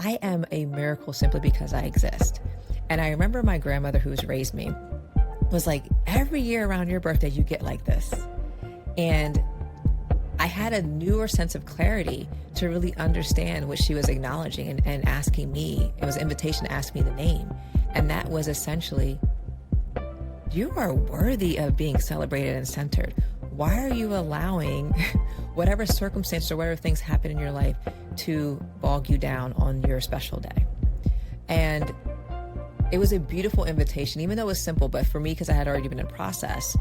I am a miracle simply because I exist. And I remember my grandmother, who's raised me, was like, every year around your birthday, you get like this. And I had a newer sense of clarity to really understand what she was acknowledging and asking me. It was an invitation to ask me the name. And that was essentially, you are worthy of being celebrated and centered. Why are you allowing whatever circumstance or whatever things happen in your life to bog you down on your special day? And it was a beautiful invitation, even though it was simple, but for me, because I had already been in process,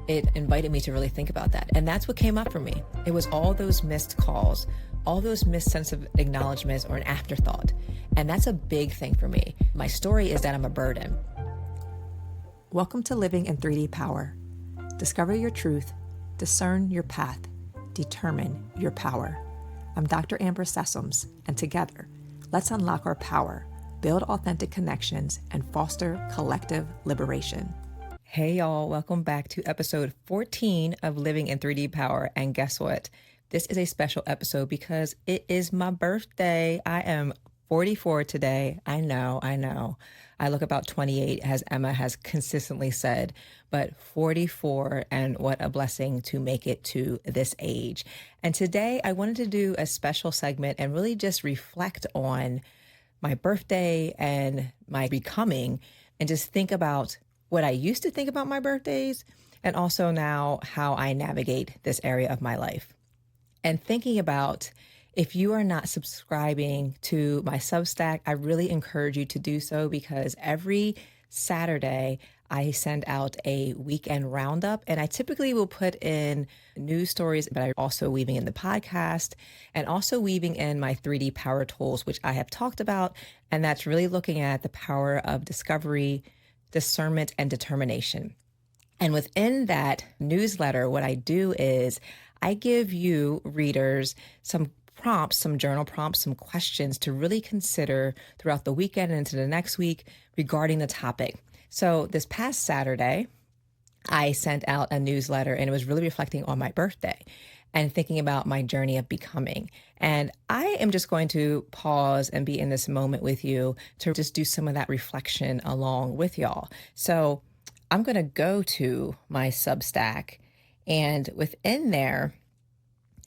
it invited me to really think about that. And that's what came up for me. It was all those missed calls, all those missed sense of acknowledgments or an afterthought. And that's a big thing for me. My story is that I'm a burden. Welcome to Living in 3D Power. Discover your truth, discern your path, determine your power. I'm Dr. Amber Sessoms, and together, let's unlock our power, build authentic connections, and foster collective liberation. Hey y'all, welcome back to episode 14 of Living in 3D Power. And guess what? This is a special episode because it is my birthday. I am 44 today. I know. I look about 28, as Emma has consistently said, but 44, and what a blessing to make it to this age. And today I wanted to do a special segment and really just reflect on my birthday and my becoming, and just think about what I used to think about my birthdays, and also now how I navigate this area of my life. And thinking about, if you are not subscribing to my Substack, I really encourage you to do so, because every Saturday I send out a weekend roundup, and I typically will put in news stories, but I'm also weaving in the podcast and also weaving in my 3D power tools, which I have talked about. And that's really looking at the power of discovery, discernment, and determination. And within that newsletter, what I do is I give you readers some prompts, some journal prompts, some questions to really consider throughout the weekend and into the next week regarding the topic. So this past Saturday, I sent out a newsletter, and it was really reflecting on my birthday and thinking about my journey of becoming. And I am just going to pause and be in this moment with you to just do some of that reflection along with y'all. So I'm going to go to my Substack, and within there,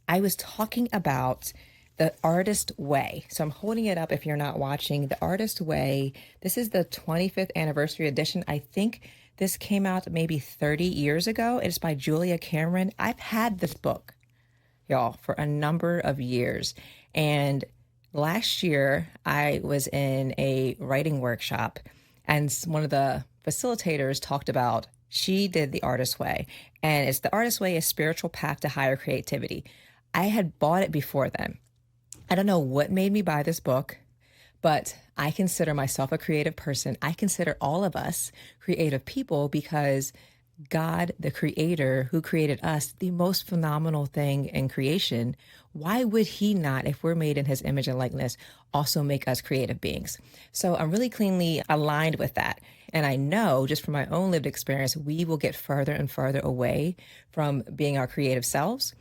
I was talking about the Artist Way. So I'm holding it up if you're not watching. The Artist Way, this is the 25th anniversary edition. I think this came out maybe 30 years ago. It's by Julia Cameron. I've had this book, y'all, for a number of years. And last year I was in a writing workshop, and one of the facilitators talked about, she did the Artist Way, and it's the Artist Way, a spiritual path to higher creativity. I had bought it before then. I don't know what made me buy this book, but I consider myself a creative person. I consider all of us creative people, because God, the creator who created us, the most phenomenal thing in creation, why would he not, if we're made in his image and likeness, also make us creative beings? So I'm really cleanly aligned with that. And I know just from my own lived experience, we will get further and further away from being our creative selves.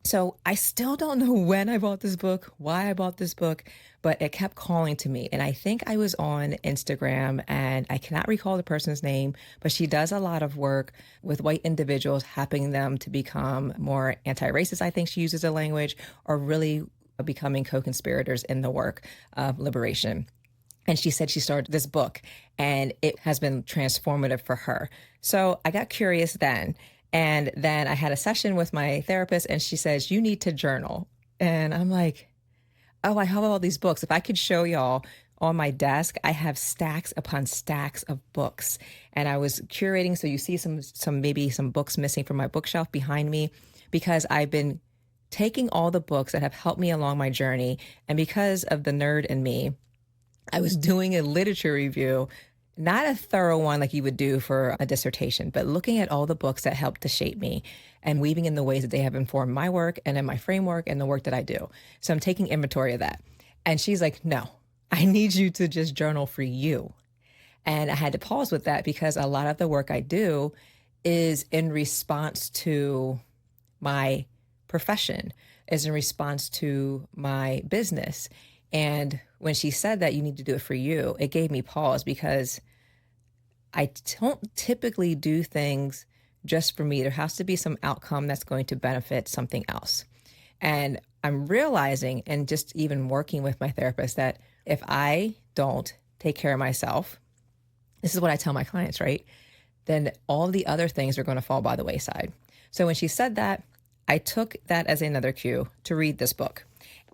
So I still don't know when I bought this book, why I bought this book, but it kept calling to me. And I think I was on Instagram, and I cannot recall the person's name, but she does a lot of work with white individuals, helping them to become more anti-racist, I think she uses the language, or really becoming co-conspirators in the work of liberation. And she said she started this book, and it has been transformative for her. So I got curious then. And then I had a session with my therapist, and she says, you need to journal. And I'm like, oh, I have all these books. If I could show y'all on my desk, I have stacks upon stacks of books. And I was curating. So you see maybe some books missing from my bookshelf behind me, because I've been taking all the books that have helped me along my journey. And because of the nerd in me, I was doing a literature review, not a thorough one like you would do for a dissertation, but looking at all the books that helped to shape me and weaving in the ways that they have informed my work and in my framework and the work that I do. So I'm taking inventory of that. And she's like, no, I need you to just journal for you. And I had to pause with that, because a lot of the work I do is in response to my profession, is in response to my business. And when she said that you need to do it for you, it gave me pause because I don't typically do things just for me. There has to be some outcome that's going to benefit something else. And I'm realizing, and just even working with my therapist, that if I don't take care of myself, this is what I tell my clients, right? Then all the other things are going to fall by the wayside. So when she said that, I took that as another cue to read this book.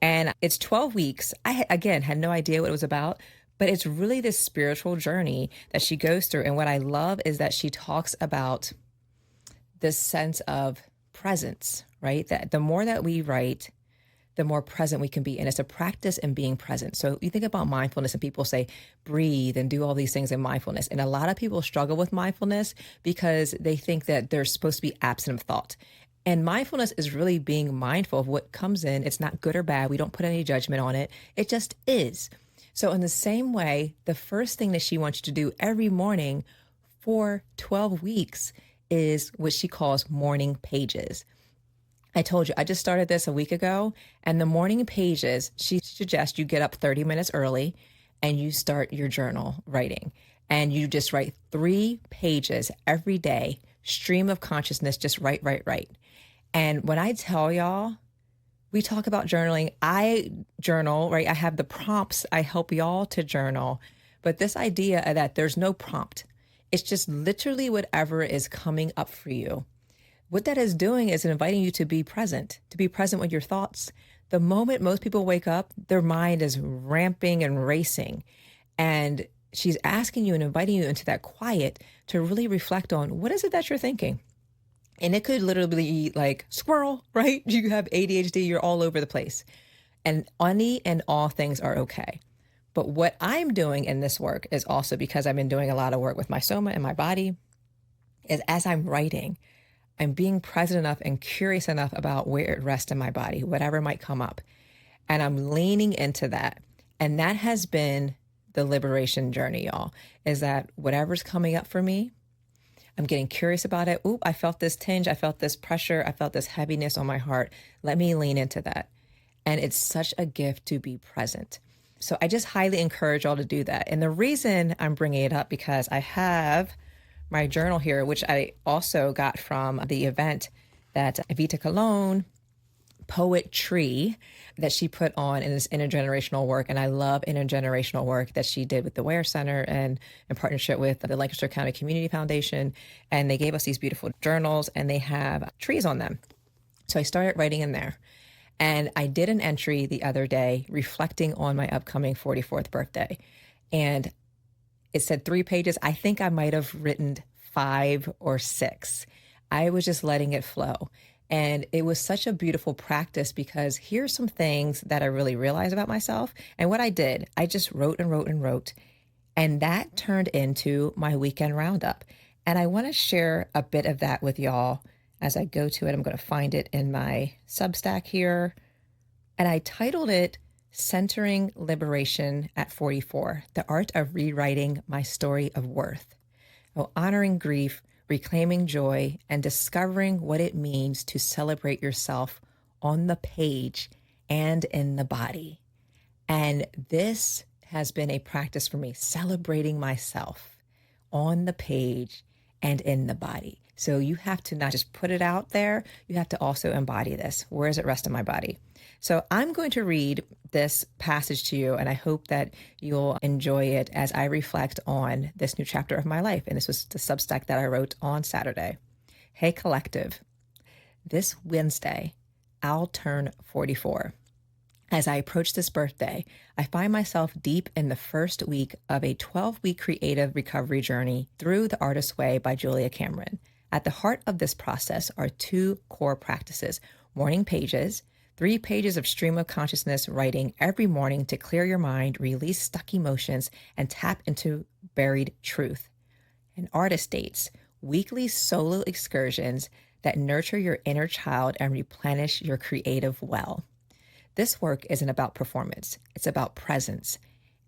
And it's 12 weeks. Again, had no idea what it was about, but it's really this spiritual journey that she goes through. And what I love is that she talks about this sense of presence, right? That the more that we write, the more present we can be. And it's a practice in being present. So you think about mindfulness and people say, breathe and do all these things in mindfulness. And a lot of people struggle with mindfulness because they think that they're supposed to be absent of thought. And mindfulness is really being mindful of what comes in. It's not good or bad. We don't put any judgment on it. It just is. So in the same way, the first thing that she wants you to do every morning for 12 weeks is what she calls morning pages. I told you, I just started this a week ago, and the morning pages, she suggests you get up 30 minutes early and you start your journal writing. And you just write 3 pages every day, stream of consciousness, just write. And when I tell y'all, we talk about journaling, I journal, right? I have the prompts, I help y'all to journal. But this idea that there's no prompt, it's just literally whatever is coming up for you. What that is doing is inviting you to be present with your thoughts. The moment most people wake up, their mind is ramping and racing. And she's asking you and inviting you into that quiet to really reflect on what is it that you're thinking. And it could literally be like squirrel, right? You have ADHD, you're all over the place. And any and all things are okay. But what I'm doing in this work is also because I've been doing a lot of work with my soma and my body, is as I'm writing, I'm being present enough and curious enough about where it rests in my body, whatever might come up. And I'm leaning into that. And that has been the liberation journey, y'all, is that whatever's coming up for me, I'm getting curious about it. Oop, I felt this tinge. I felt this pressure. I felt this heaviness on my heart. Let me lean into that. And it's such a gift to be present. So I just highly encourage y'all to do that. And the reason I'm bringing it up, because I have my journal here, which I also got from the event that Evita Colon, Poetry, that she put on in this intergenerational work. And I love intergenerational work that she did with the Ware Center and in partnership with the Lancaster County Community Foundation. And they gave us these beautiful journals and they have trees on them. So I started writing in there. And I did an entry the other day reflecting on my upcoming 44th birthday. And it said 3 pages. I think I might have written 5 or 6. I was just letting it flow. And it was such a beautiful practice because here's some things that I really realized about myself. And what I did, I just wrote and wrote and wrote. And that turned into my weekend roundup. And I want to share a bit of that with y'all as I go to it. I'm going to find it in my Substack here. And I titled it Centering Liberation at 44, The Art of Rewriting My Story of Worth. Honoring grief, reclaiming joy, and discovering what it means to celebrate yourself on the page and in the body. And this has been a practice for me, celebrating myself on the page and in the body. So you have to not just put it out there, you have to also embody this. Where does it rest in my body? So I'm going to read this passage to you, and I hope that you'll enjoy it as I reflect on this new chapter of my life. And this was the Substack that I wrote on Saturday. Hey, collective. This Wednesday, I'll turn 44. As I approach this birthday, I find myself deep in the first week of a 12-week creative recovery journey through The Artist's Way by Julia Cameron. At the heart of this process are 2 core practices: morning pages, 3 pages of stream of consciousness writing every morning to clear your mind, release stuck emotions, and tap into buried truth. And artist dates, weekly solo excursions that nurture your inner child and replenish your creative well. This work isn't about performance, it's about presence.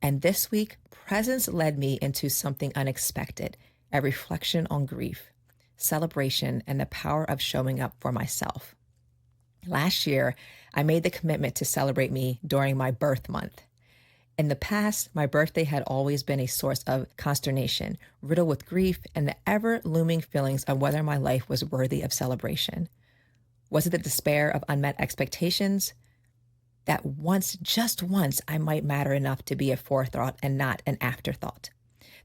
And this week, presence led me into something unexpected, a reflection on grief, celebration, and the power of showing up for myself. Last year, I made the commitment to celebrate me during my birth month. In the past, my birthday had always been a source of consternation, riddled with grief and the ever looming feelings of whether my life was worthy of celebration. Was it the despair of unmet expectations? That once, just once, I might matter enough to be a forethought and not an afterthought.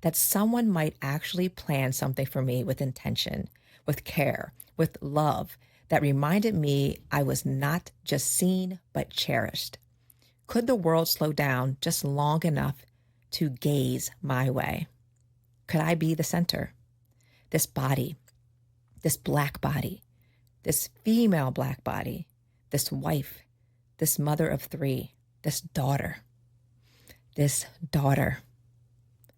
That someone might actually plan something for me with intention, with care, with love, that reminded me I was not just seen, but cherished. Could the world slow down just long enough to gaze my way? Could I be the center? This body, this Black body, this female Black body, this wife, this mother of three, this daughter, this daughter,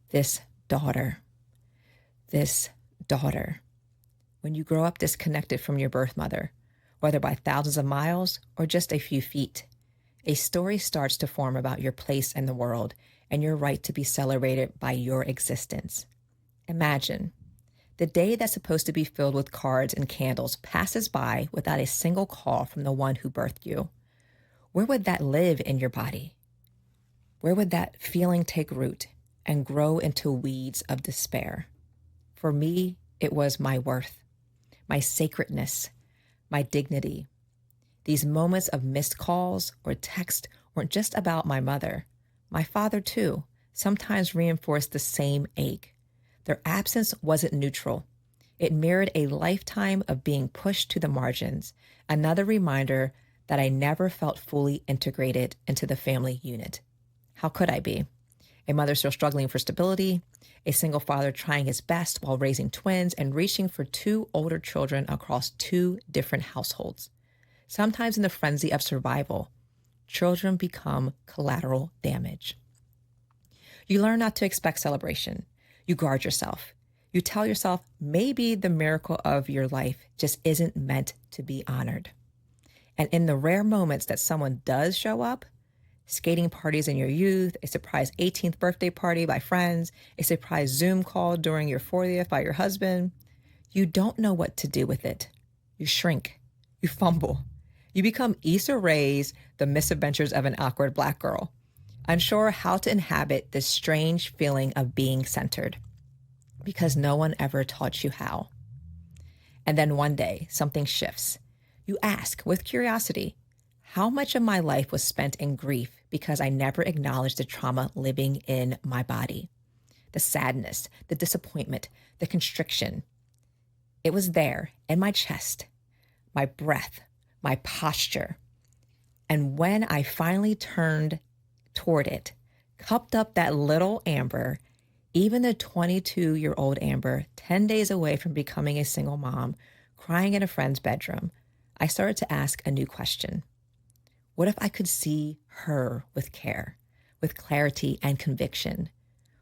this daughter, this daughter. When you grow up disconnected from your birth mother, whether by thousands of miles or just a few feet, a story starts to form about your place in the world and your right to be celebrated by your existence. Imagine the day that's supposed to be filled with cards and candles passes by without a single call from the one who birthed you. Where would that live in your body? Where would that feeling take root and grow into weeds of despair? For me, it was my worth, my sacredness, my dignity. These moments of missed calls or text weren't just about my mother. My father, too, sometimes reinforced the same ache. Their absence wasn't neutral. It mirrored a lifetime of being pushed to the margins, another reminder that I never felt fully integrated into the family unit. How could I be? A mother still struggling for stability, a single father trying his best while raising twins and reaching for two older children across two different households. Sometimes in the frenzy of survival, children become collateral damage. You learn not to expect celebration. You guard yourself. You tell yourself maybe the miracle of your life just isn't meant to be honored. And in the rare moments that someone does show up, skating parties in your youth, a surprise 18th birthday party by friends, a surprise Zoom call during your 40th by your husband, you don't know what to do with it. You shrink. You fumble. You become Issa Rae's The Misadventures of an Awkward Black Girl, unsure how to inhabit this strange feeling of being centered, because no one ever taught you how. And then one day, something shifts. You ask with curiosity, how much of my life was spent in grief because I never acknowledged the trauma living in my body? The sadness, the disappointment, the constriction. It was there in my chest, my breath, my posture. And when I finally turned toward it, cupped up that little Amber, even the 22-year-old Amber, 10 days away from becoming a single mom, crying in a friend's bedroom, I started to ask a new question. What if I could see her with care, with clarity and conviction?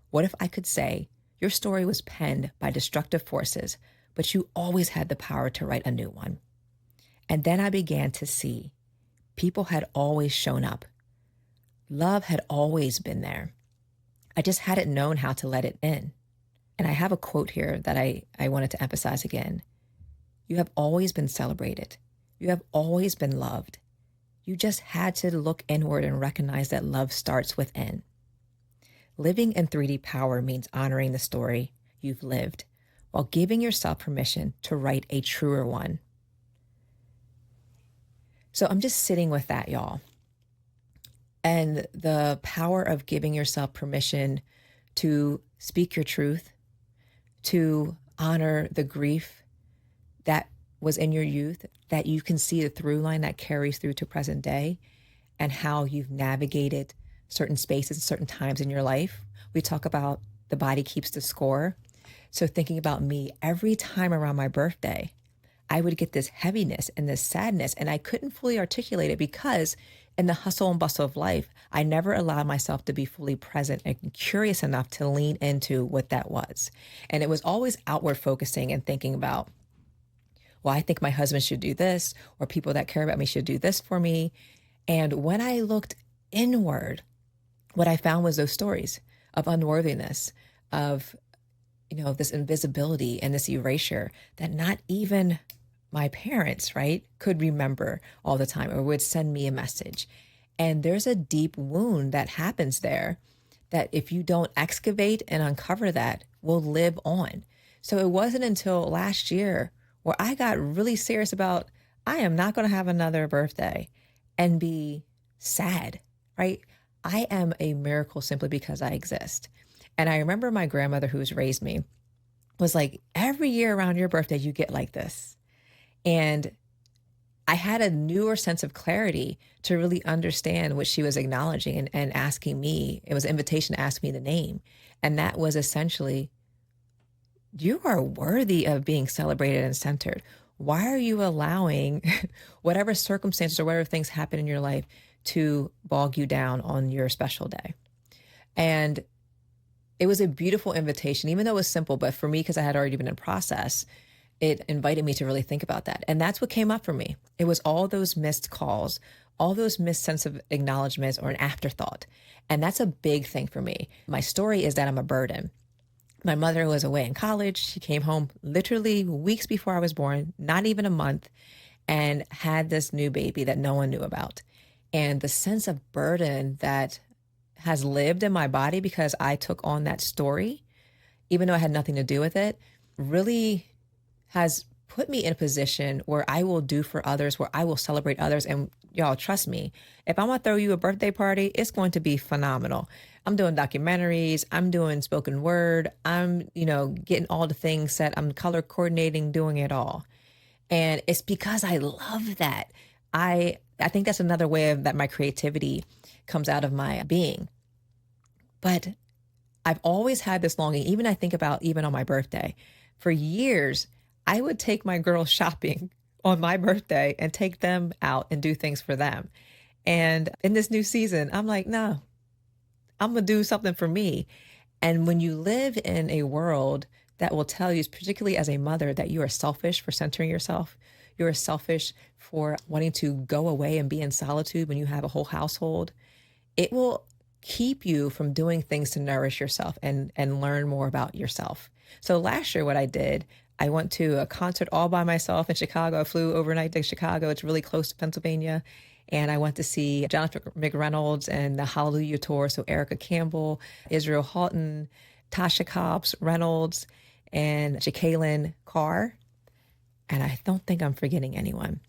What if I could say, your story was penned by destructive forces, but you always had the power to write a new one? And then I began to see people had always shown up. Love had always been there. I just hadn't known how to let it in. And I have a quote here that I wanted to emphasize again. You have always been celebrated. You have always been loved. You just had to look inward and recognize that love starts within. Living in 3D power means honoring the story you've lived while giving yourself permission to write a truer one. So I'm just sitting with that, y'all. And the power of giving yourself permission to speak your truth, to honor the grief that was in your youth, that you can see the through line that carries through to present day, and how you've navigated certain spaces, certain times in your life. We talk about the body keeps the score. So thinking about me, every time around my birthday, I would get this heaviness and this sadness, and I couldn't fully articulate it because in the hustle and bustle of life, I never allowed myself to be fully present and curious enough to lean into what that was. And it was always outward focusing and thinking about, well, I think my husband should do this, or people that care about me should do this for me. And when I looked inward, what I found was those stories of unworthiness, of, this invisibility and this erasure that not even my parents, right, could remember all the time or would send me a message. And there's a deep wound that happens there that if you don't excavate and uncover that, will live on. So it wasn't until last year where I got really serious about I am not going to have another birthday and be sad, right? I am a miracle simply because I exist. And I remember my grandmother who's raised me was like, every year around your birthday, you get like this. And I had a newer sense of clarity to really understand what she was acknowledging and asking me. It was an invitation to ask me the name. And that was essentially, you are worthy of being celebrated and centered. Why are you allowing whatever circumstances or whatever things happen in your life to bog you down on your special day? And it was a beautiful invitation, even though it was simple, but for me, because I had already been in process, it invited me to really think about that. And that's what came up for me. It was all those missed calls, all those missed sense of acknowledgments or an afterthought. And that's a big thing for me. My story is that I'm a burden. My mother was away in college. She came home literally weeks before I was born, not even a month, and had this new baby that no one knew about. And the sense of burden that has lived in my body because I took on that story, even though I had nothing to do with it, really has put me in a position where I will do for others, where I will celebrate others. And y'all, trust me, if I'm gonna throw you a birthday party, it's going to be phenomenal. I'm doing documentaries, I'm doing spoken word, I'm, getting all the things set, I'm color coordinating, doing it all. And it's because I love that. I think that's another way that my creativity comes out of my being. But I've always had this longing, even I think about even on my birthday. For years, I would take my girls shopping on my birthday and take them out and do things for them. And in this new season, I'm like, no, I'm going to do something for me. And when you live in a world that will tell you, particularly as a mother, that you are selfish for centering yourself, you are selfish for wanting to go away and be in solitude when you have a whole household, it will keep you from doing things to nourish yourself and learn more about yourself. So last year, what I did, I went to a concert all by myself in Chicago. I flew overnight to Chicago. It's really close to Pennsylvania. And I went to see Jonathan McReynolds and the Hallelujah Tour. So Erica Campbell, Israel Houghton, Tasha Cobbs, Reynolds, and Jacqueline Carr. And I don't think I'm forgetting anyone.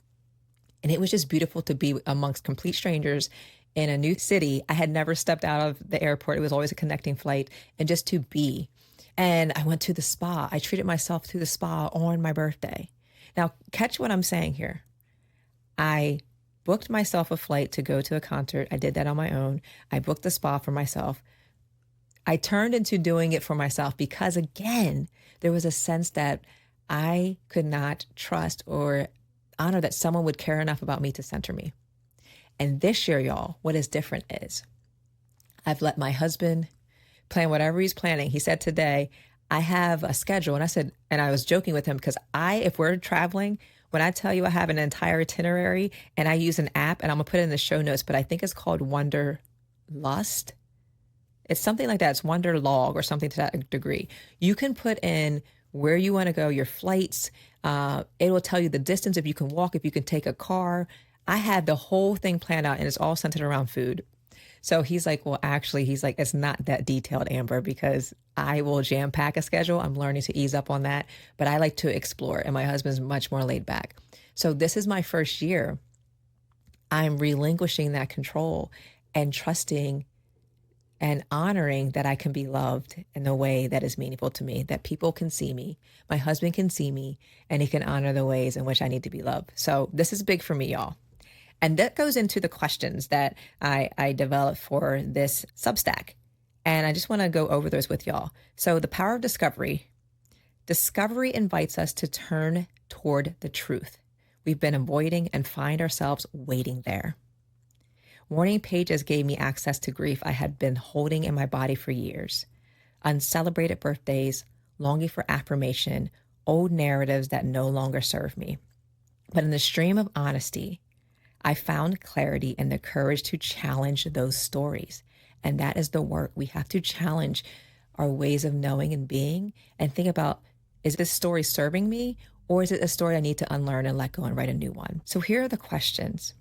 And it was just beautiful to be amongst complete strangers in a new city. I had never stepped out of the airport. It was always a connecting flight. And just to be. And I went to the spa. I treated myself to the spa on my birthday. Now, catch what I'm saying here. I booked myself a flight to go to a concert. I did that on my own. I booked the spa for myself. I turned into doing it for myself because, again, there was a sense that I could not trust or honor that someone would care enough about me to center me. And this year, y'all, what is different is I've let my husband plan whatever he's planning. He said today, I have a schedule. And I said, and I was joking with him because if we're traveling, when I tell you I have an entire itinerary and I use an app, and I'm gonna put it in the show notes, but I think it's called Wanderlust. It's something like that. It's Wanderlog or something to that degree. You can put in where you want to go, your flights. It will tell you the distance, if you can walk, if you can take a car. I had the whole thing planned out and it's all centered around food. So he's like, well, actually, he's like, it's not that detailed, Amber, because I will jam pack a schedule. I'm learning to ease up on that, but I like to explore, and my husband's much more laid back. So this is my first year. I'm relinquishing that control and trusting and honoring that I can be loved in a way that is meaningful to me, that people can see me, my husband can see me, and he can honor the ways in which I need to be loved. So this is big for me, y'all. And that goes into the questions that I developed for this Substack. And I just want to go over those with y'all. So the power of discovery. Discovery invites us to turn toward the truth we've been avoiding and find ourselves waiting there. Warning pages gave me access to grief I had been holding in my body for years. Uncelebrated birthdays, longing for affirmation, old narratives that no longer serve me. But in the stream of honesty, I found clarity and the courage to challenge those stories. And that is the work. We have to challenge our ways of knowing and being and think about, is this story serving me, or is it a story I need to unlearn and let go and write a new one? So here are the questions.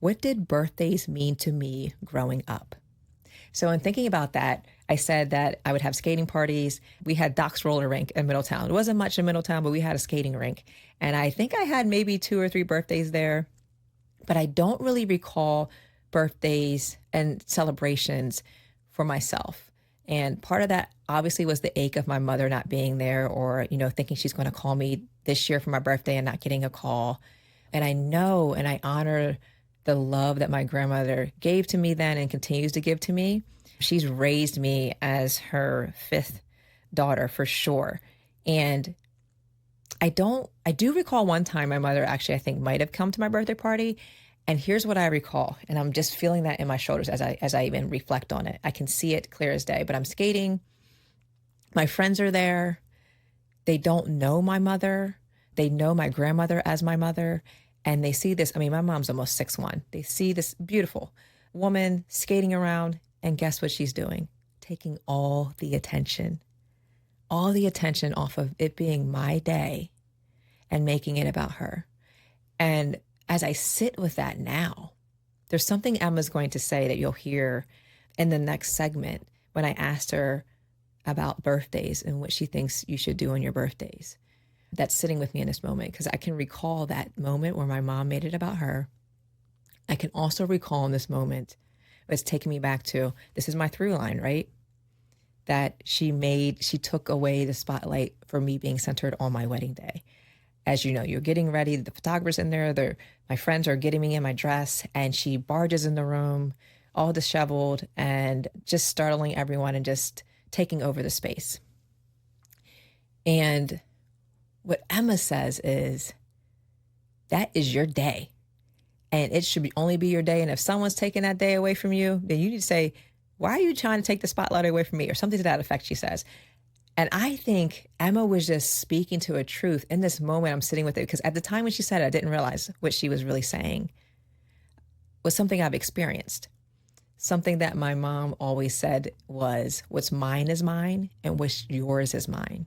what did birthdays mean to me growing up? So in thinking about that, I said that I would have skating parties. We had Doc's roller rink in Middletown. It wasn't much in Middletown, but we had a skating rink. And I think I had maybe 2 or 3 birthdays there, but I don't really recall birthdays and celebrations for myself. And part of that obviously was the ache of my mother not being there, or, thinking she's going to call me this year for my birthday and not getting a call. And I know and I honor the love that my grandmother gave to me then and continues to give to me. She's raised me as her 5th daughter for sure. And I do recall one time my mother actually, I think, might have come to my birthday party. And here's what I recall. And I'm just feeling that in my shoulders as I even reflect on it. I can see it clear as day, but I'm skating. My friends are there. They don't know my mother. They know my grandmother as my mother. And they see this. I mean, my mom's almost 6'1". They see this beautiful woman skating around. And guess what she's doing? Taking all the attention off of it being my day and making it about her. And as I sit with that now, there's something Emma's going to say that you'll hear in the next segment when I asked her about birthdays and what she thinks you should do on your birthdays. That's sitting with me in this moment, because I can recall that moment where my mom made it about her. I can also recall in this moment, it's taking me back to, this is my through line, right? That she took away the spotlight for me being centered on my wedding day. As you know, you're getting ready, the photographer's in there, my friends are getting me in my dress, and she barges in the room, all disheveled and just startling everyone and just taking over the space. And what Emma says is, that is your day. And it should only be your day. And if someone's taking that day away from you, then you need to say, why are you trying to take the spotlight away from me? Or something to that effect, she says. And I think Emma was just speaking to a truth in this moment. I'm sitting with it because at the time when she said it, I didn't realize what she was really saying was something I've experienced. Something that my mom always said was, what's mine is mine and what's yours is mine.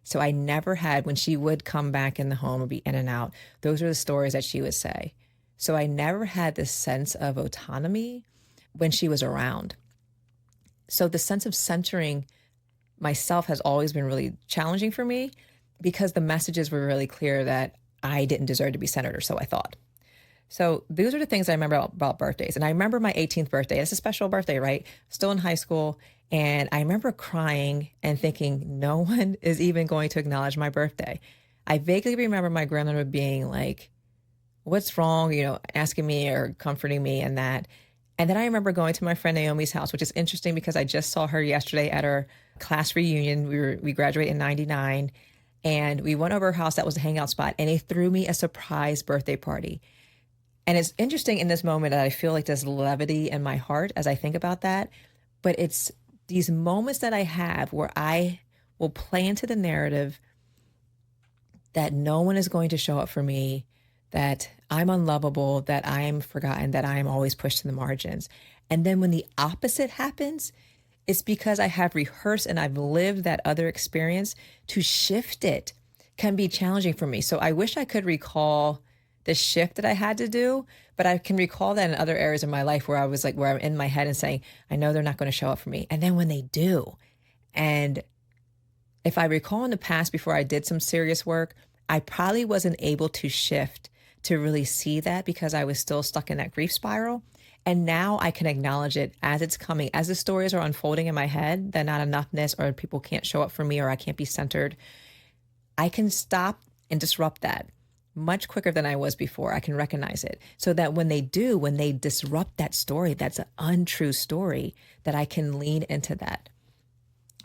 So I never had, when she would come back in the home or be in and out, those are the stories that she would say. So I never had this sense of autonomy when she was around. So the sense of centering myself has always been really challenging for me, because the messages were really clear that I didn't deserve to be centered, or so I thought. So those are the things I remember about birthdays. And I remember my 18th birthday. It's a special birthday, right? Still in high school. And I remember crying and thinking, no one is even going to acknowledge my birthday. I vaguely remember my grandmother being like, what's wrong? Asking me or comforting me and that. And then I remember going to my friend Naomi's house, which is interesting because I just saw her yesterday at our class reunion. We graduated in 99, and we went over her house. That was a hangout spot. And they threw me a surprise birthday party. And it's interesting in this moment that I feel like there's levity in my heart as I think about that. But it's these moments that I have where I will play into the narrative that no one is going to show up for me, that I'm unlovable, that I'm forgotten, that I'm always pushed to the margins. And then when the opposite happens, it's because I have rehearsed and I've lived that other experience. To shift it can be challenging for me. So I wish I could recall the shift that I had to do, but I can recall that in other areas of my life where I was like, where I'm in my head and saying, I know they're not going to show up for me. And then when they do, and if I recall in the past before I did some serious work, I probably wasn't able to shift to really see that because I was still stuck in that grief spiral. And now I can acknowledge it as it's coming, as the stories are unfolding in my head, that not enoughness or people can't show up for me or I can't be centered. I can stop and disrupt that much quicker than I was before. I can recognize it so that when they disrupt that story, that's an untrue story, that I can lean into that.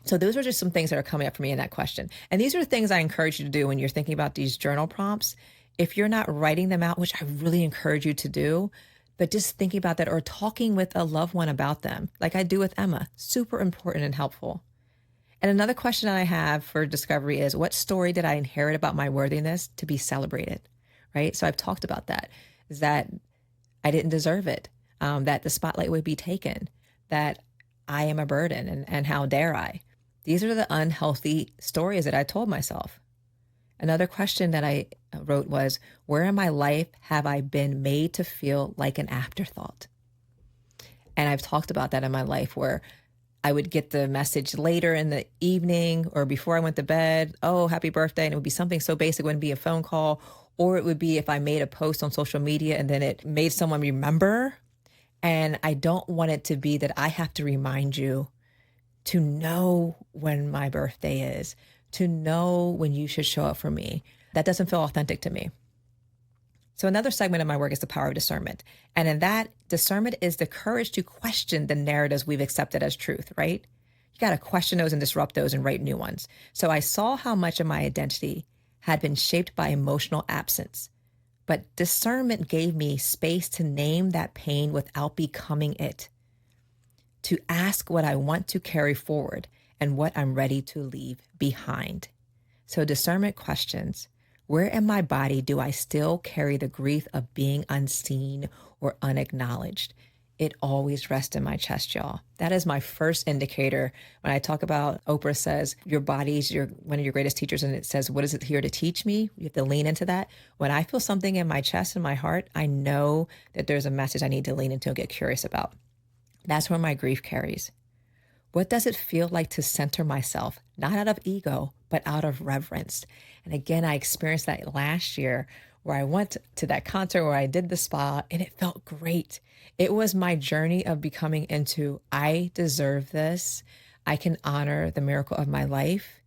So those are just some things that are coming up for me in that question. And these are things I encourage you to do when you're thinking about these journal prompts. If you're not writing them out, which I really encourage you to do, but just thinking about that or talking with a loved one about them, like I do with Emma, super important and helpful. And another question I have for discovery is, what story did I inherit about my worthiness to be celebrated, right? So I've talked about that, is that I didn't deserve it, that the spotlight would be taken, that I am a burden, and how dare I? These are the unhealthy stories that I told myself. Another question that I wrote was, where in my life have I been made to feel like an afterthought? And I've talked about that in my life where I would get the message later in the evening or before I went to bed, oh, happy birthday. And it would be something so basic, it wouldn't be a phone call. Or it would be if I made a post on social media and then it made someone remember. And I don't want it to be that I have to remind you to know when my birthday is, to know when you should show up for me. That doesn't feel authentic to me. So another segment of my work is the power of discernment. And in that, discernment is the courage to question the narratives we've accepted as truth, right? You got to question those and disrupt those and write new ones. So I saw how much of my identity had been shaped by emotional absence. But discernment gave me space to name that pain without becoming it, to ask what I want to carry forward and what I'm ready to leave behind. So discernment questions, where in my body do I still carry the grief of being unseen or unacknowledged? It always rests in my chest, y'all. That is my first indicator. When I talk about, Oprah says, your body's one of your greatest teachers, and it says, what is it here to teach me? You have to lean into that. When I feel something in my chest and my heart, I know that there's a message I need to lean into and get curious about. That's where my grief carries. What does it feel like to center myself, not out of ego, but out of reverence? And again, I experienced that last year where I went to that concert where I did the spa and it felt great. It was my journey of becoming into, I deserve this. I can honor the miracle of my life.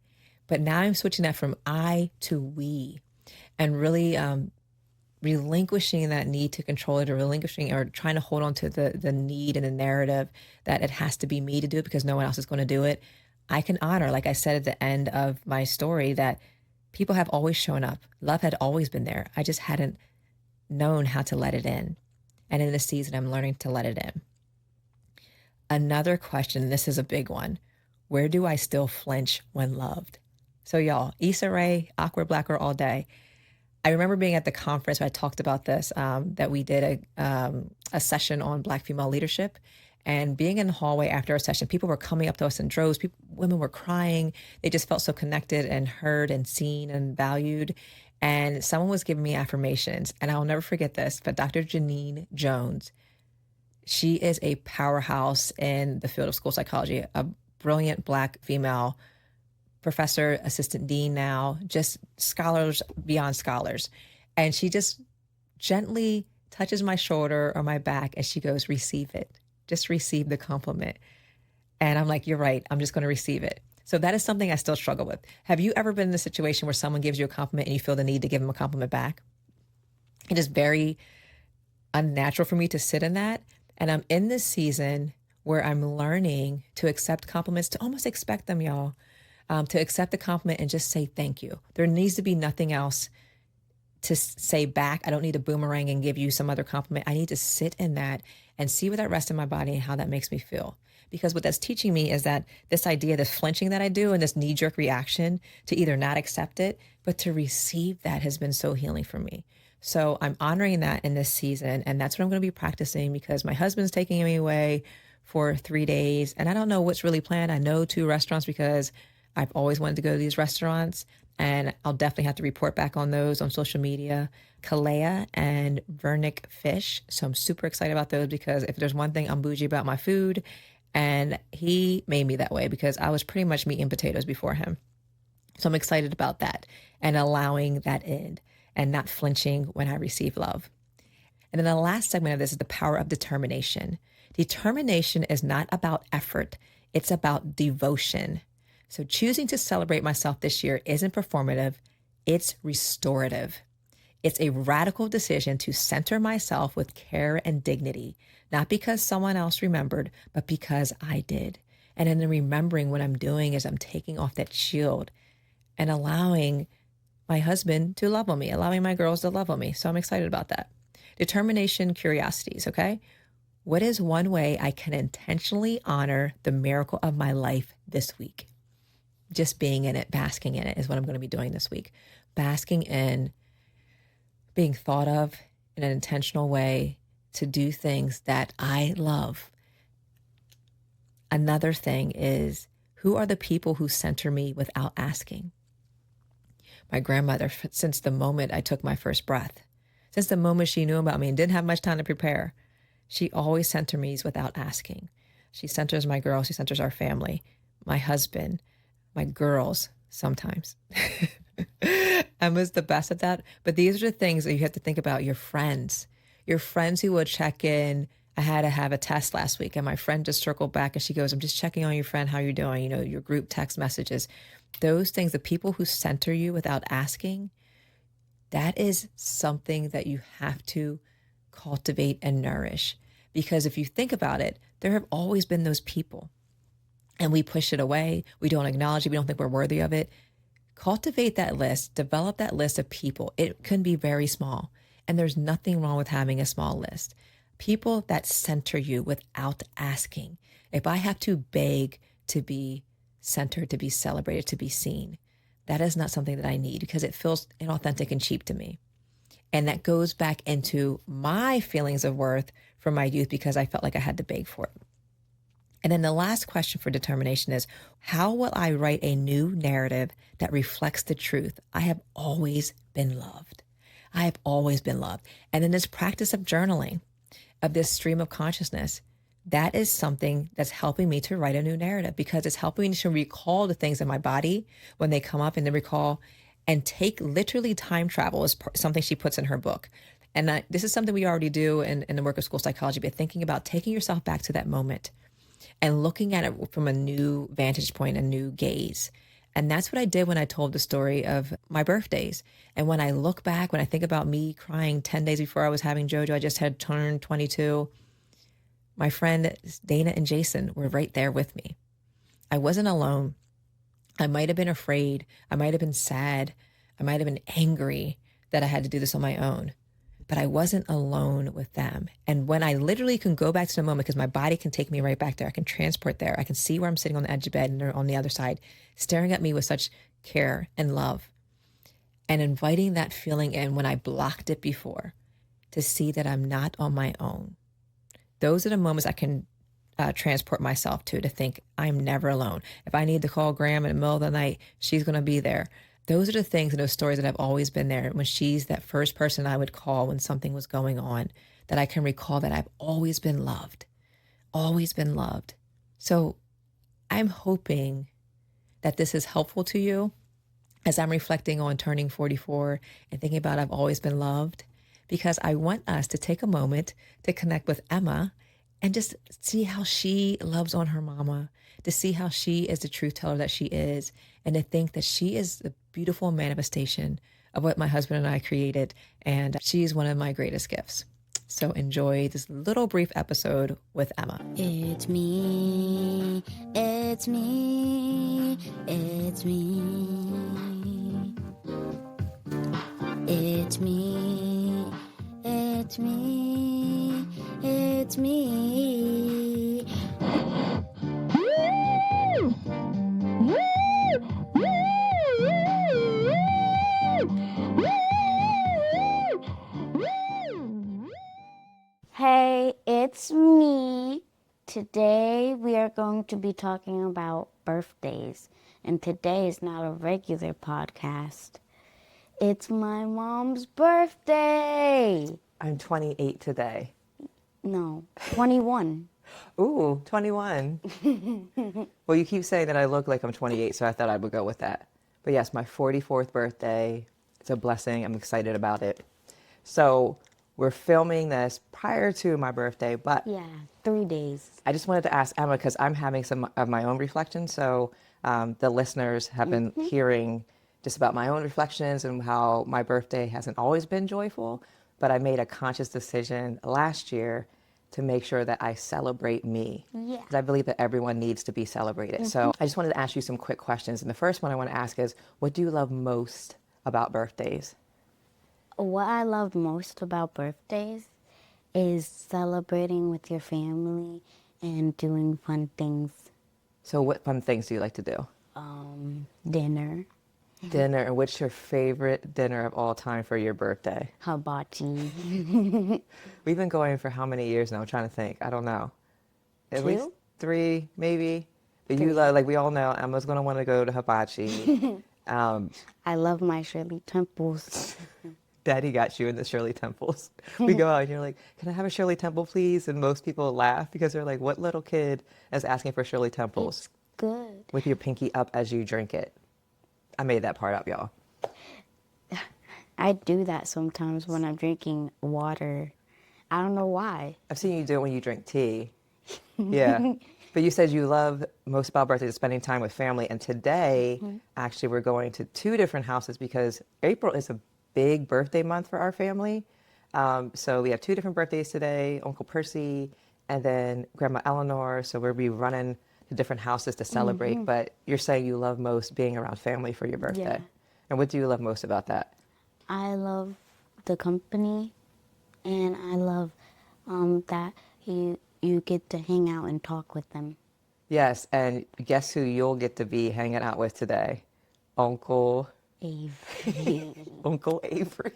But now I'm switching that from I to we and really relinquishing that need to control it, or relinquishing or trying to hold on to the need and the narrative that it has to be me to do it because no one else is going to do it. I can honor, like I said at the end of my story, that people have always shown up. Love had always been there. I just hadn't known how to let it in. And in this season, I'm learning to let it in. Another question, this is a big one. Where do I still flinch when loved? So y'all, Issa Rae, awkward black girl all day. I remember being at the conference where I talked about this, that we did a session on Black female leadership, and being in the hallway after our session, people were coming up to us in droves. Women were crying. They just felt so connected and heard and seen and valued. And someone was giving me affirmations, and I'll never forget this, but Dr. Janine Jones, she is a powerhouse in the field of school psychology, a brilliant Black female professor, assistant dean now, just scholars beyond scholars. And she just gently touches my shoulder or my back and she goes, receive it. Just receive the compliment. And I'm like, you're right. I'm just going to receive it. So that is something I still struggle with. Have you ever been in a situation where someone gives you a compliment and you feel the need to give them a compliment back? It is very unnatural for me to sit in that. And I'm in this season where I'm learning to accept compliments, to almost expect them, y'all. To accept the compliment and just say thank you. There needs to be nothing else to say back. I don't need to boomerang and give you some other compliment. I need to sit in that and see where that rests in my body and how that makes me feel. Because what that's teaching me is that this idea, this flinching that I do and this knee-jerk reaction to either not accept it, but to receive that has been so healing for me. So I'm honoring that in this season. And that's what I'm going to be practicing because my husband's taking me away for 3 days. And I don't know what's really planned. I know 2 restaurants because I've always wanted to go to these restaurants, and I'll definitely have to report back on those on social media. Kalea and Vernick Fish. So I'm super excited about those because if there's one thing I'm bougie about my food, and he made me that way because I was pretty much meat and potatoes before him. So I'm excited about that and allowing that in and not flinching when I receive love. And then the last segment of this is the power of determination. Determination is not about effort. It's about devotion. So choosing to celebrate myself this year isn't performative, it's restorative. It's a radical decision to center myself with care and dignity, not because someone else remembered, but because I did. And in the remembering, what I'm doing is I'm taking off that shield and allowing my husband to love on me, allowing my girls to love on me. So I'm excited about that. Determination, curiosities, okay? What is one way I can intentionally honor the miracle of my life this week? Just being in it, basking in it is what I'm going to be doing this week. Basking in being thought of in an intentional way to do things that I love. Another thing is, who are the people who center me without asking? my grandmother since the moment I took my first breath. Since the moment she knew about me and didn't have much time to prepare, she always centers me without asking. She centers my girls, she centers our family, my husband, my girls sometimes. Emma's the best at that. But these are the things that you have to think about. Your friends who would check in. I had to have a test last week and my friend just circled back and she goes, I'm just checking on your friend, how you're doing, you know, your group text messages. Those things, the people who center you without asking, that is something that you have to cultivate and nourish. Because if you think about it, there have always been those people and we push it away. We don't acknowledge it. We don't think we're worthy of it. Cultivate that list, develop that list of people. It can be very small and there's nothing wrong with having a small list. People that center you without asking. If I have to beg to be centered, to be celebrated, to be seen, that is not something that I need because it feels inauthentic and cheap to me. And that goes back into my feelings of worth from my youth because I felt like I had to beg for it. And then the last question for determination is, how will I write a new narrative that reflects the truth? I have always been loved. I have always been loved. And then this practice of journaling, of this stream of consciousness, that is something that's helping me to write a new narrative because it's helping me to recall the things in my body when they come up and then recall and take literally time travel is something she puts in her book. And this is something we already do in the work of school psychology, but thinking about taking yourself back to that moment and looking at it from a new vantage point, a new gaze. And that's what I did when I told the story of my birthdays. And when I look back, when I think about me crying 10 days before I was having JoJo, I just had turned 22. My friend Dana and Jason were right there with me. I wasn't alone. I might have been afraid. I might have been sad. I might have been angry that I had to do this on my own. But I wasn't alone with them. And when I literally can go back to the moment, because my body can take me right back there, I can transport there. I can see where I'm sitting on the edge of bed and they're on the other side, staring at me with such care and love. And inviting that feeling in when I blocked it before, to see that I'm not on my own. Those are the moments I can transport myself to think I'm never alone. If I need to call Graham in the middle of the night, she's going to be there. Those are the things and those stories that have always been there. When she's that first person I would call when something was going on, that I can recall that I've always been loved, always been loved. So I'm hoping that this is helpful to you as I'm reflecting on turning 44 and thinking about I've always been loved, because I want us to take a moment to connect with Emma and just see how she loves on her mama, to see how she is the truth teller that she is, and to think that she is the beautiful manifestation of what my husband and I created, and she's one of my greatest gifts. So enjoy this little brief episode with Emma. It's me, it's me, it's me. It's me, it's me, it's me. Hey, it's me. Today we are going to be talking about birthdays, and today is not a regular podcast. It's my mom's birthday. I'm 28 today. No, 21. Ooh, 21. Well, you keep saying that I look like I'm 28, so I thought I would go with that. But yes, my 44th birthday. It's a blessing. I'm excited about it. So we're filming this prior to my birthday, but Yeah, 3 days. I just wanted to ask Emma, because I'm having some of my own reflections. So the listeners have been hearing just about my own reflections and how my birthday hasn't always been joyful, but I made a conscious decision last year to make sure that I celebrate me. Yeah. Because I believe that everyone needs to be celebrated. So I just wanted to ask you some quick questions. And the first one I want to ask is, what do you love most about birthdays? What I love most about birthdays is celebrating with your family and doing fun things. So what fun things do you like to do? Dinner, Dinner. And what's your favorite dinner of all time for your birthday? hibachi. We've been going for how many years now? I'm trying to think. I don't know. At 2? least 3, maybe. But you love, like we all know, Emma's going to want to go to hibachi. I love my Shirley Temples. Daddy got you in the Shirley Temples. We go out and you're like, can I have a Shirley Temple, please? And most people laugh because they're like, what little kid is asking for Shirley Temples? It's good. With your pinky up as you drink it. I made that part up, y'all. I do that sometimes when I'm drinking water. I don't know why. I've seen you do it when you drink tea. Yeah. But you said you love most about birthdays is spending time with family. And today, actually, we're going to 2 different houses because April is a big birthday month for our family. So we have 2 different birthdays today, Uncle Percy and then Grandma Eleanor. So we'll be running to different houses to celebrate. But you're saying you love most being around family for your birthday. Yeah. And what do you love most about that? I love the company, and I love that you get to hang out and talk with them. Yes, and guess who you'll get to be hanging out with today? Uncle Avery. Uncle Avery.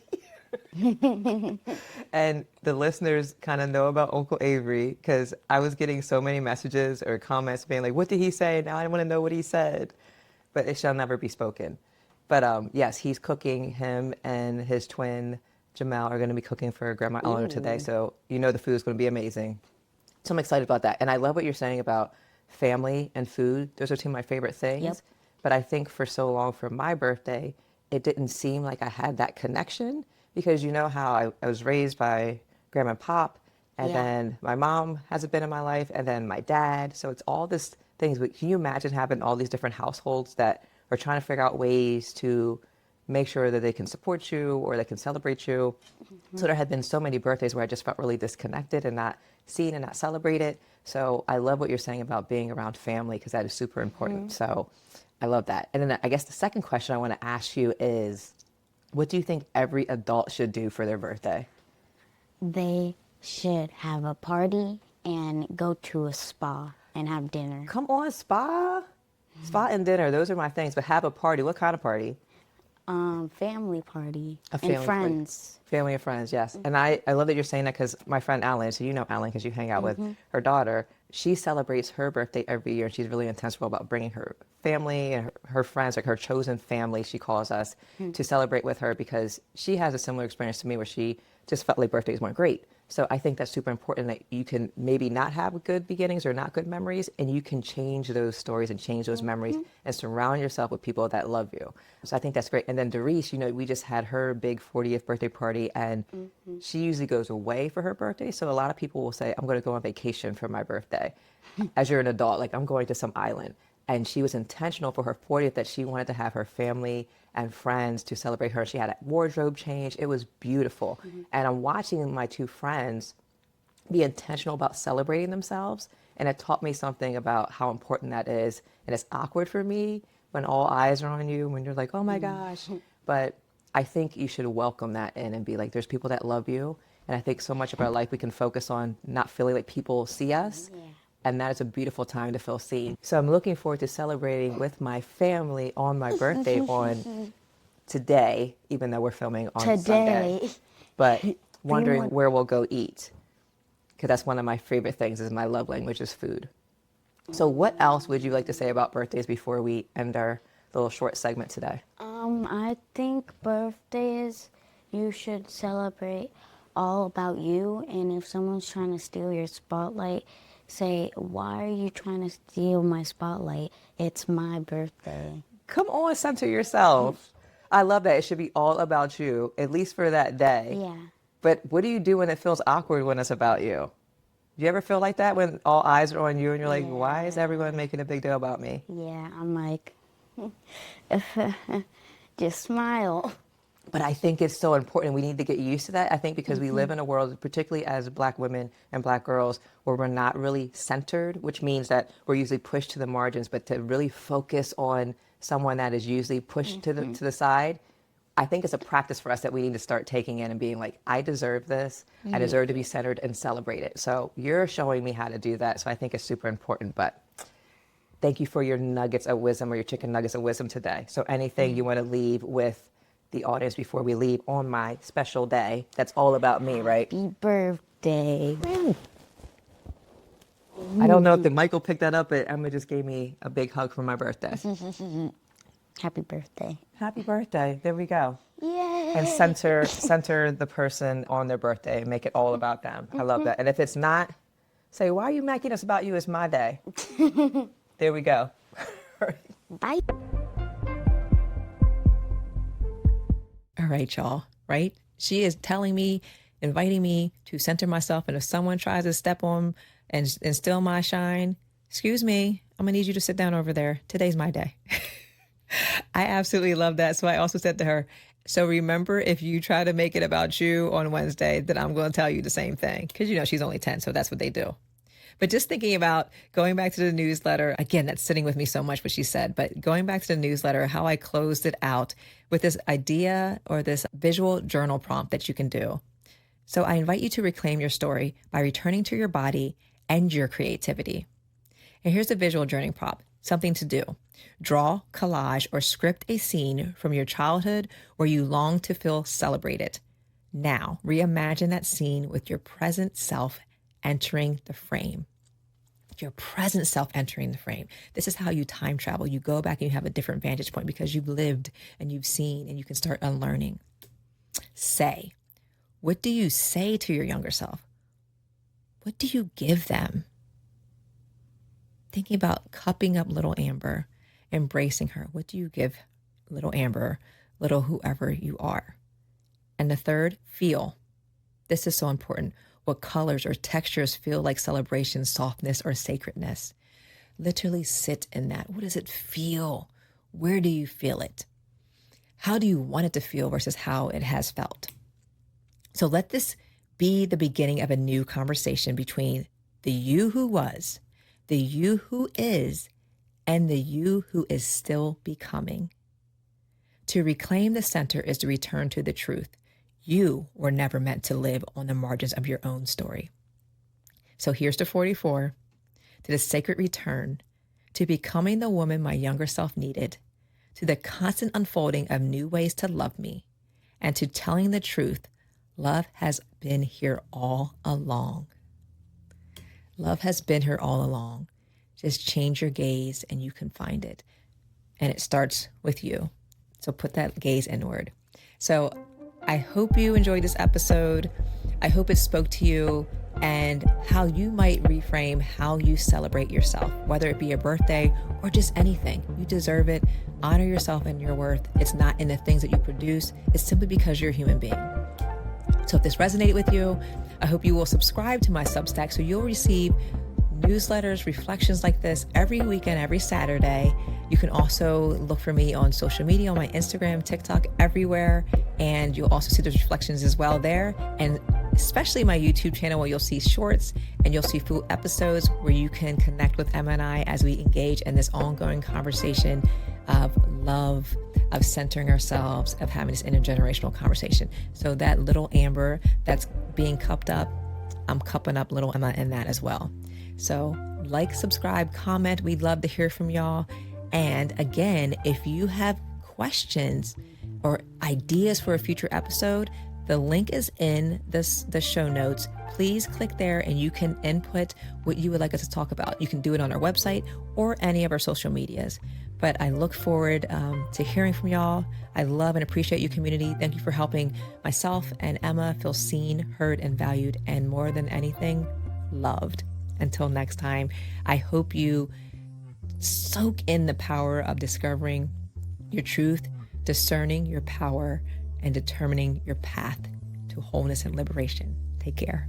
And the listeners kind of know about Uncle Avery because I was getting so many messages or comments being like, what did he say? Now I want to know what he said. But it shall never be spoken. But yes, he's cooking. Him and his twin, Jamal, are going to be cooking for Grandma Eleanor today. So you know the food is going to be amazing. So I'm excited about that. And I love what you're saying about family and food. Those are 2 of my favorite things. Yep. But I think for so long for my birthday, it didn't seem like I had that connection because you know how I was raised by Grandma and Pop, and then my mom hasn't been in my life, and then my dad. So it's all this things. But can you imagine having all these different households that are trying to figure out ways to make sure that they can support you or they can celebrate you? So there had been so many birthdays where I just felt really disconnected and not seen and not celebrated. So I love what you're saying about being around family because that is super important. So I love that. And then I guess the second question I want to ask you is, what do you think every adult should do for their birthday? They should have a party and go to a spa and have dinner. Come on, spa. Spa and dinner, those are my things. But have a party. What kind of party? Family party. A family and friends. Party. Family and friends, yes. And I love that you're saying that because my friend Alan, so you know Alan because you hang out with her daughter, she celebrates her birthday every year and she's really intentional about bringing her family and her friends, like her chosen family, she calls us, to celebrate with her because she has a similar experience to me where she just felt like birthdays weren't great. So I think that's super important that you can maybe not have good beginnings or not good memories, and you can change those stories and change those memories and surround yourself with people that love you. So I think that's great. And then Doris, you know, we just had her big 40th birthday party, and she usually goes away for her birthday. So a lot of people will say, I'm going to go on vacation for my birthday. As you're an adult, like I'm going to some island. And she was intentional for her 40th that she wanted to have her family and friends to celebrate her. She had a wardrobe change. It was beautiful. And I'm watching my 2 friends be intentional about celebrating themselves. And it taught me something about how important that is. And it's awkward for me when all eyes are on you, when you're like, oh my gosh. But I think you should welcome that in and be like, there's people that love you. And I think so much of our life we can focus on not feeling like people see us. And that is a beautiful time to feel seen. So I'm looking forward to celebrating with my family on my birthday on today, even though we're filming on Sunday. But wondering where we'll go eat. Because that's one of my favorite things is my love language is food. So what else would you like to say about birthdays before we end our little short segment today? I think birthdays, you should celebrate all about you. And if someone's trying to steal your spotlight, say, why are you trying to steal my spotlight? It's my birthday. Come on, center yourself. I love that. It should be all about you, at least for that day. Yeah. But what do you do when it feels awkward when it's about you? Do you ever feel like that when all eyes are on you and you're like, why is everyone making a big deal about me? Yeah, I'm like, just smile. But I think it's so important. We need to get used to that. I think because we live in a world, particularly as Black women and Black girls, where we're not really centered, which means that we're usually pushed to the margins. But to really focus on someone that is usually pushed to the side, I think it's a practice for us that we need to start taking in and being like, I deserve this. I deserve to be centered and celebrated. So you're showing me how to do that. So I think it's super important. But thank you for your nuggets of wisdom or your chicken nuggets of wisdom today. So anything you want to leave with the audience before we leave on my special day that's all about me, right? Happy birthday. I don't know if the Michael picked that up, but Emma just gave me a big hug for my birthday. Happy birthday. Happy birthday. There we go. Yay. And center the person on their birthday. Make it all about them. I love that. And if it's not, say, why are you making this about you? It's my day. There we go. Bye. All right, y'all, right? She is telling me, inviting me to center myself. And if someone tries to step on and steal my shine, excuse me, I'm gonna need you to sit down over there. Today's my day. I absolutely love that. So I also said to her, so remember, if you try to make it about you on Wednesday, then I'm going to tell you the same thing. Because, she's only 10, so that's what they do. But just thinking about going back to the newsletter, again, that's sitting with me so much what she said, but going back to the newsletter, how I closed it out with this idea or this visual journal prompt that you can do. So I invite you to reclaim your story by returning to your body and your creativity. And here's the visual journaling prompt, something to do. Draw, collage, or script a scene from your childhood where you long to feel celebrated. Now, reimagine that scene with your present self entering the frame. Your present self entering the frame. This is how you time travel. You go back and you have a different vantage point because you've lived and you've seen and you can start unlearning. Say, what do you say to your younger self? What do you give them? Thinking about cupping up little Amber, embracing her. What do you give little Amber, little whoever you are? And the third, feel. This is so important. What colors or textures feel like celebration, softness, or sacredness? Literally sit in that. What does it feel? Where do you feel it? How do you want it to feel versus how it has felt? So let this be the beginning of a new conversation between the you who was, the you who is, and the you who is still becoming. To reclaim the center is to return to the truth. You were never meant to live on the margins of your own story. So here's to 44, to the sacred return, to becoming the woman my younger self needed, to the constant unfolding of new ways to love me, and to telling the truth, love has been here all along. Love has been here all along. Just change your gaze and you can find it. And it starts with you. So put that gaze inward. So I hope you enjoyed this episode. I hope it spoke to you and how you might reframe how you celebrate yourself, whether it be your birthday or just anything. You deserve it. Honor yourself and your worth. It's not in the things that you produce. It's simply because you're a human being. So if this resonated with you, I hope you will subscribe to my Substack so you'll receive newsletters, reflections like this every weekend, every Saturday. You can also look for me on social media, on my Instagram, TikTok, everywhere. And you'll also see those reflections as well there. And especially my YouTube channel where you'll see shorts and you'll see full episodes where you can connect with Emma and I as we engage in this ongoing conversation of love, of centering ourselves, of having this intergenerational conversation. So that little Amber that's being cupped up, I'm cupping up little Emma in that as well. So like, subscribe, comment. We'd love to hear from y'all. And again, if you have questions or ideas for a future episode, the link is in the show notes. Please click there and you can input what you would like us to talk about. You can do it on our website or any of our social medias. But I look forward to hearing from y'all. I love and appreciate you, community. Thank you for helping myself and Emma feel seen, heard, and valued, and more than anything, loved. Until next time, I hope you soak in the power of discovering your truth, discerning your power, and determining your path to wholeness and liberation. Take care.